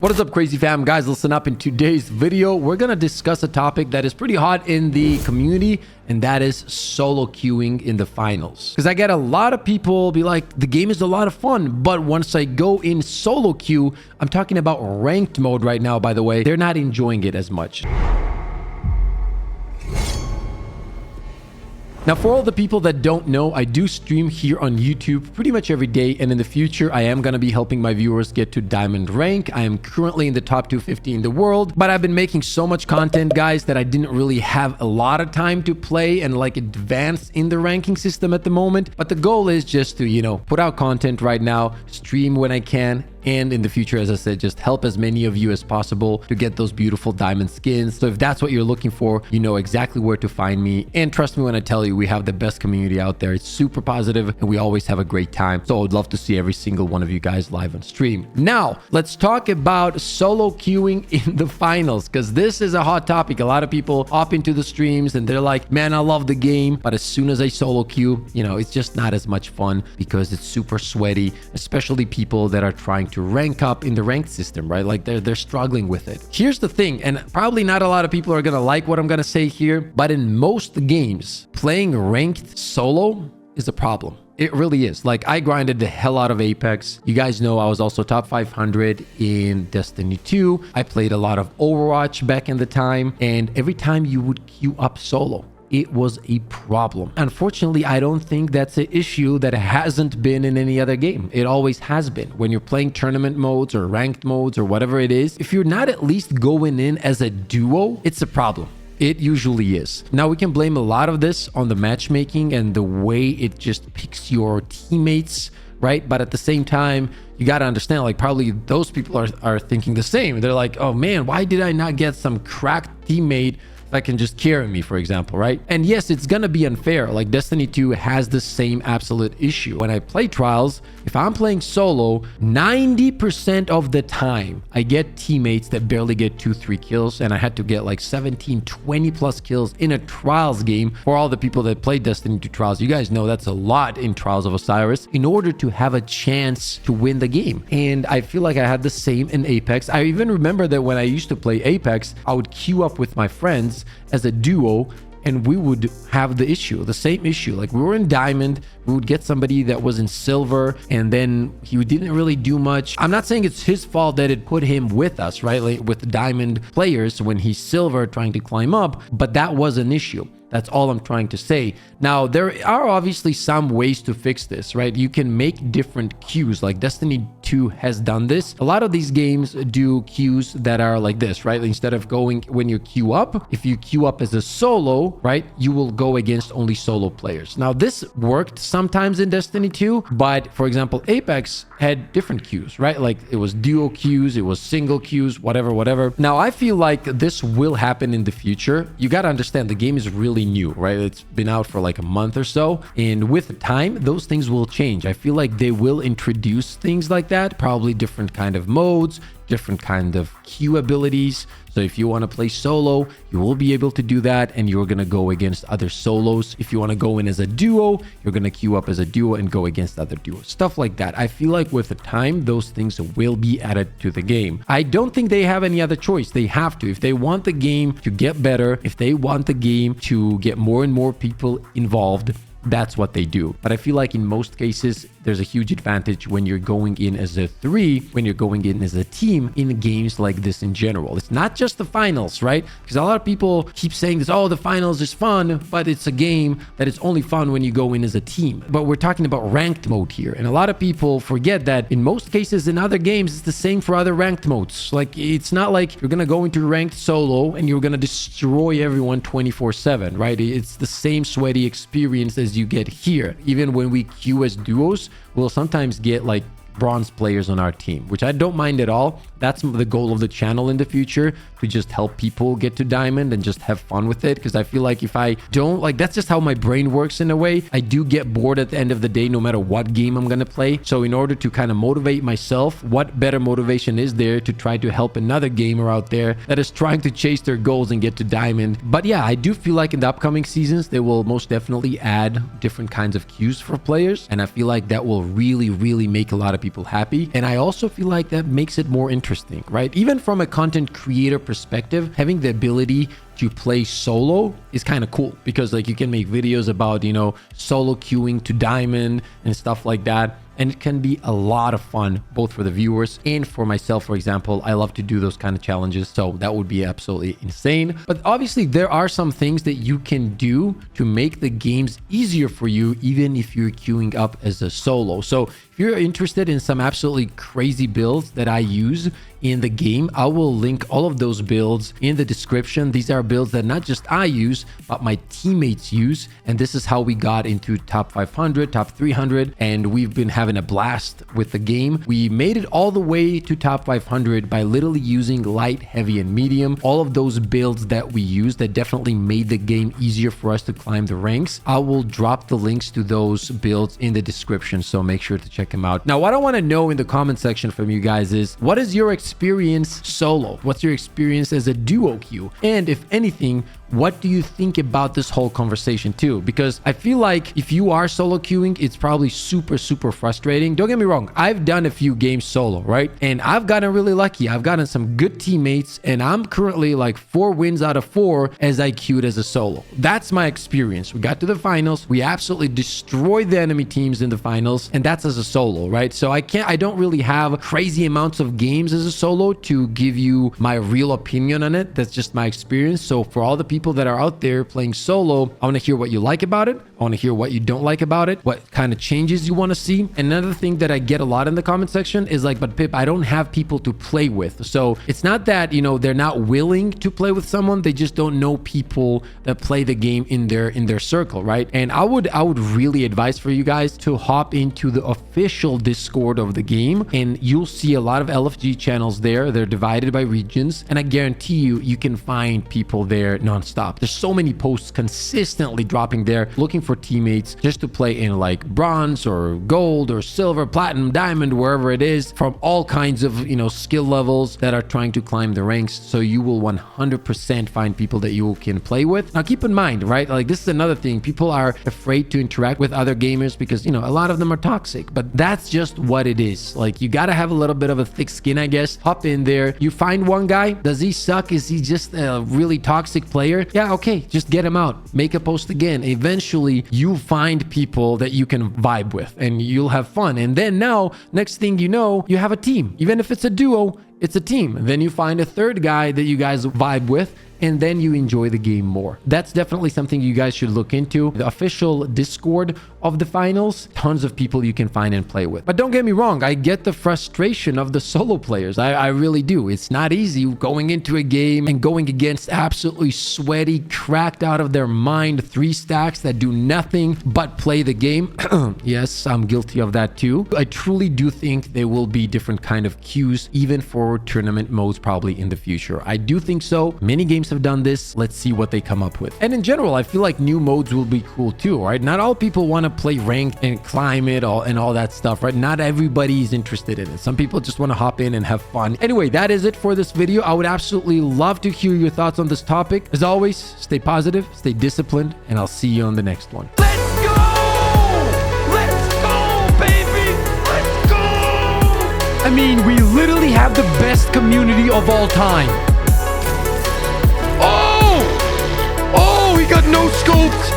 What is up, crazy fam? Guys, listen up. In today's video, we're gonna discuss a topic that is pretty hot in the community, and that is solo queuing in the finals. Because I get a lot of people be like, the game is a lot of fun, but once I go in solo queue, I'm talking about ranked mode right now, by the way, they're not enjoying it as much. Now, for all the people that don't know, I do stream here on YouTube pretty much every day, and in the future, I am going to be helping my viewers get to diamond rank. I am currently in the top 250 in the world, but I've been making so much content, guys, that I didn't really have a lot of time to play and like advance in the ranking system at the moment. But the goal is just to, put out content right now, stream when I can, and in the future, as I said, just help as many of you as possible to get those beautiful diamond skins. So if that's what you're looking for, you know exactly where to find me. And trust me when I tell you, we have the best community out there. It's super positive and we always have a great time. So I would love to see every single one of you guys live on stream. Now, let's talk about solo queuing in the finals, because this is a hot topic. A lot of people hop into the streams and they're like, man, I love the game. But as soon as I solo queue, it's just not as much fun because it's super sweaty, especially people that are trying to rank up in the ranked system, right? Like they're struggling with it. Here's the thing, and probably not a lot of people are gonna like what I'm gonna say here, but in most games, playing ranked solo is a problem. It really is. Like, I grinded the hell out of Apex. You guys know I was also top 500 in Destiny 2. I played a lot of Overwatch back in the time, and every time you would queue up solo, it was a problem. Unfortunately, I don't think that's an issue that hasn't been in any other game. It always has been. When you're playing tournament modes or ranked modes or whatever it is, if you're not at least going in as a duo, it's a problem. It usually is. Now, we can blame a lot of this on the matchmaking and the way it just picks your teammates, right? But at the same time, you got to understand, like, probably those people are thinking the same. They're like, oh man, why did I not get some cracked teammate that can just carry me, for example, right? And yes, it's gonna be unfair. Like, Destiny 2 has the same absolute issue. When I play Trials, if I'm playing solo, 90% of the time, I get teammates that barely get 2-3 kills, and I had to get like 17, 20 plus kills in a Trials game. For all the people that play Destiny 2 Trials, you guys know that's a lot in Trials of Osiris in order to have a chance to win the game. And I feel like I had the same in Apex. I even remember that when I used to play Apex, I would queue up with my friends as a duo, and we would have the same issue. Like, we were in diamond, we would get somebody that was in silver, and then he didn't really do much. I'm not saying it's his fault that it put him with us, right? Like with diamond players when he's silver trying to climb up, but that was an issue. That's all I'm trying to say. Now, there are obviously some ways to fix this, right? You can make different queues, like Destiny 2 has done this. A lot of these games do queues that are like this, right? Instead of going when you queue up, if you queue up as a solo, right, you will go against only solo players. Now, this worked sometimes in Destiny 2, but for example, Apex had different queues, right? Like, it was duo queues, it was single queues, whatever. Now, I feel like this will happen in the future. You got to understand, the game is really new, right? It's been out for like a month or so, and with time those things will change. I feel like they will introduce things like that, probably different kind of modes, different kind of queue abilities. So if you want to play solo, you will be able to do that, and you're going to go against other solos. If you want to go in as a duo, you're going to queue up as a duo and go against other duos, stuff like that. I feel like with the time, those things will be added to the game. I don't think they have any other choice. They have to. If they want the game to get better, if they want the game to get more and more people involved, that's what they do. But I feel like in most cases, there's a huge advantage when you're going in as a 3, when you're going in as a team in games like this in general. It's not just the finals, right? Because a lot of people keep saying this, oh, the finals is fun, but it's a game that is only fun when you go in as a team. But we're talking about ranked mode here. And a lot of people forget that in most cases in other games, it's the same for other ranked modes. Like, it's not like you're going to go into ranked solo and you're going to destroy everyone 24/7, right? It's the same sweaty experience as you get here. Even when we queue as duos, we'll sometimes get like bronze players on our team, which I don't mind at all. That's the goal of the channel in the future, to just help people get to diamond and just have fun with it. Because I feel like if I don't, like, that's just how my brain works in a way. I do get bored at the end of the day, no matter what game I'm going to play. So in order to kind of motivate myself, what better motivation is there to try to help another gamer out there that is trying to chase their goals and get to diamond? But yeah, I do feel like in the upcoming seasons, they will most definitely add different kinds of queues for players. And I feel like that will really, really make a lot of people happy. And I also feel like that makes it more interesting interesting, right? Even from a content creator perspective, having the ability to play solo is kind of cool because like you can make videos about, you know, solo queuing to diamond and stuff like that. And it can be a lot of fun, both for the viewers and for myself, for example. I love to do those kind of challenges. So that would be absolutely insane. But obviously, there are some things that you can do to make the games easier for you, even if you're queuing up as a solo. So if you're interested in some absolutely crazy builds that I use in the game, I will link all of those builds in the description. These are builds that not just I use, but my teammates use. And this is how we got into top 500, top 300. And we've been having a blast with the game. We made it all the way to top 500 by literally using light, heavy, and medium. All of those builds that we used that definitely made the game easier for us to climb the ranks. I will drop the links to those builds in the description, so make sure to check them out. Now, what I want to know in the comment section from you guys is, what is your experience solo? What's your experience as a duo queue? And if anything, what do you think about this whole conversation too? Because I feel like if you are solo queuing, it's probably super frustrating. Don't get me wrong, I've done a few games solo, right? And I've gotten really lucky. I've gotten some good teammates, and I'm currently like 4 wins out of 4 as I queued as a solo. That's my experience. We got to the finals. We absolutely destroyed the enemy teams in the finals, and that's as a solo, right? So I don't really have crazy amounts of games as a solo to give you my real opinion on it. That's just my experience. So for all the people that are out there playing solo, I want to hear what you like about it. I want to hear what you don't like about it, what kind of changes you want to see. And another thing that I get a lot in the comment section is like, but Pip, I don't have people to play with. So it's not that, you know, they're not willing to play with someone, they just don't know people that play the game in their circle, right? And I would really advise for you guys to hop into the official Discord of the game, and you'll see a lot of LFG channels there. They're divided by regions, and I guarantee you can find people there nonstop. There's so many posts consistently dropping there looking for teammates just to play in like bronze or gold or silver, platinum, diamond, wherever it is, from all kinds of, you know, skill levels that are trying to climb the ranks. So you will 100% find people that you can play with. Now keep in mind, right, like this is another thing, people are afraid to interact with other gamers because, you know, a lot of them are toxic, but that's just what it is. Like, you got to have a little bit of a thick skin, I guess. Hop in there, you find one guy, does he suck? Is he just a really toxic player? Yeah, okay, just get him out, make a post again. Eventually you'll find people that you can vibe with and you'll have fun, and then now next thing you know, you have a team. Even if it's a duo, it's a team. Then you find a third guy that you guys vibe with, and then you enjoy the game more. That's definitely something you guys should look into. The official Discord of the finals, tons of people you can find and play with. But don't get me wrong, I get the frustration of the solo players. I really do. It's not easy going into a game and going against absolutely sweaty, cracked out of their mind 3 stacks that do nothing but play the game. Yes, I'm guilty of that too. I truly do think there will be different kind of queues, even for tournament modes probably in the future. I do think so. Many games have done this. Let's see what they come up with. And in general, I feel like new modes will be cool too, right? Not all people want to play ranked and climb it and all that stuff, right? Not everybody is interested in it. Some people just want to hop in and have fun. Anyway, that is it for this video. I would absolutely love to hear your thoughts on this topic. As always, stay positive, stay disciplined, and I'll see you on the next one. Let's go! Let's go, baby! Let's go! I mean, we literally have the best community of all time. Oh! Oh, he got no scoped.